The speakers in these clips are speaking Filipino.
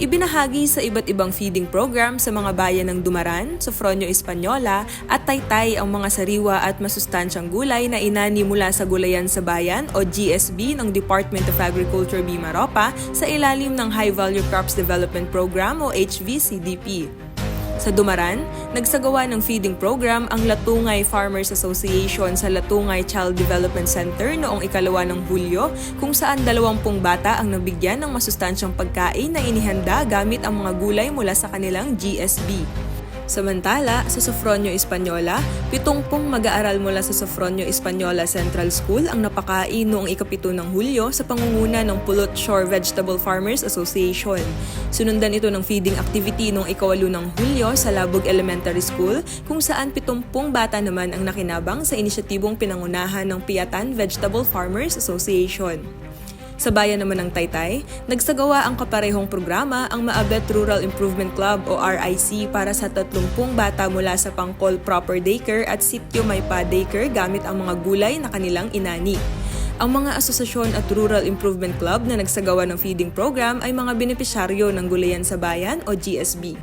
Ibinahagi sa iba't ibang feeding program sa mga bayan ng Dumaran, Sofronio Española at Taytay ang mga sariwa at masustansyang gulay na inani mula sa Gulayan sa Bayan o GSB ng Department of Agriculture Mimaropa sa ilalim ng High Value Crops Development Program o HVCDP. Sa Dumaran, nagsagawa ng feeding program ang Latungay Farmers Association sa Latungay Child Development Center noong 2 ng Hulyo kung saan 20 bata ang nabigyan ng masustansyang pagkain na inihanda gamit ang mga gulay mula sa kanilang GSB. Samantala, sa Sofronio Española, 70 mag-aaral mula sa Sofronio Española Central School ang napakain noong 7 ng Hulyo sa pangunguna ng Pulot Shore Vegetable Farmers Association. Sunundan ito ng feeding activity noong 8 ng Hulyo sa Labog Elementary School kung saan 70 bata naman ang nakinabang sa inisyatibong pinangunahan ng Piatan Vegetable Farmers Association. Sa bayan naman ng Taytay, nagsagawa ang kaparehong programa ang Maabet Rural Improvement Club o RIC para sa 30 bata mula sa Pangkol Proper Daycare at Sitio Maypa Daycare gamit ang mga gulay na kanilang inani. Ang mga asosasyon at Rural Improvement Club na nagsagawa ng feeding program ay mga benepisyaryo ng Gulayan sa Bayan o GSB.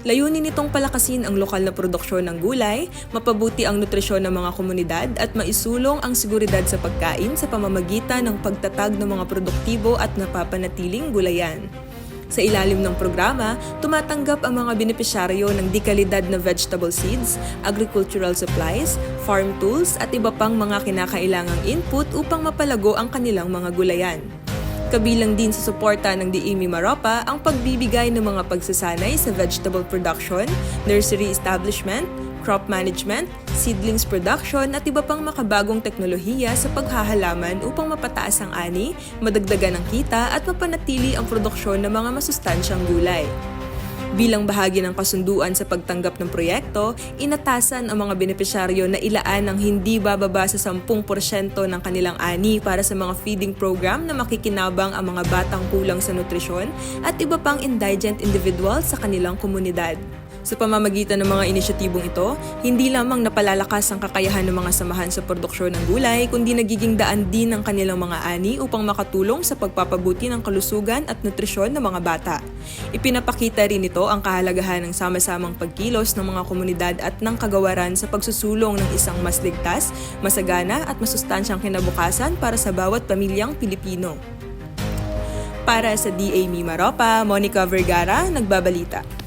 Layunin nitong palakasin ang lokal na produksyon ng gulay, mapabuti ang nutrisyon ng mga komunidad at maisulong ang seguridad sa pagkain sa pamamagitan ng pagtatag ng mga produktibo at napapanatiling gulayan. Sa ilalim ng programa, tumatanggap ang mga benepisyaryo ng dekalidad na vegetable seeds, agricultural supplies, farm tools at iba pang mga kinakailangang input upang mapalago ang kanilang mga gulayan. Kabilang din sa suporta ng DA Mimaropa ang pagbibigay ng mga pagsasanay sa vegetable production, nursery establishment, crop management, seedlings production at iba pang makabagong teknolohiya sa paghahalaman upang mapataas ang ani, madagdagan ang kita at mapanatili ang produksyon ng mga masustansyang gulay. Bilang bahagi ng kasunduan sa pagtanggap ng proyekto, inatasan ang mga benepisyaryo na ilaan ng hindi bababa sa 10% ng kanilang ani para sa mga feeding program na makikinabang ang mga batang kulang sa nutrisyon at iba pang indigent individuals sa kanilang komunidad. Sa pamamagitan ng mga inisyatibong ito, hindi lamang napalalakas ang kakayahan ng mga samahan sa produksyon ng gulay, kundi nagiging daan din ng kanilang mga ani upang makatulong sa pagpapabuti ng kalusugan at nutrisyon ng mga bata. Ipinapakita rin ito ang kahalagahan ng sama-samang pagkilos ng mga komunidad at ng kagawaran sa pagsusulong ng isang mas ligtas, masagana at masustansyang kinabukasan para sa bawat pamilyang Pilipino. Para sa DA Mimaropa, Monica Vergara, nagbabalita.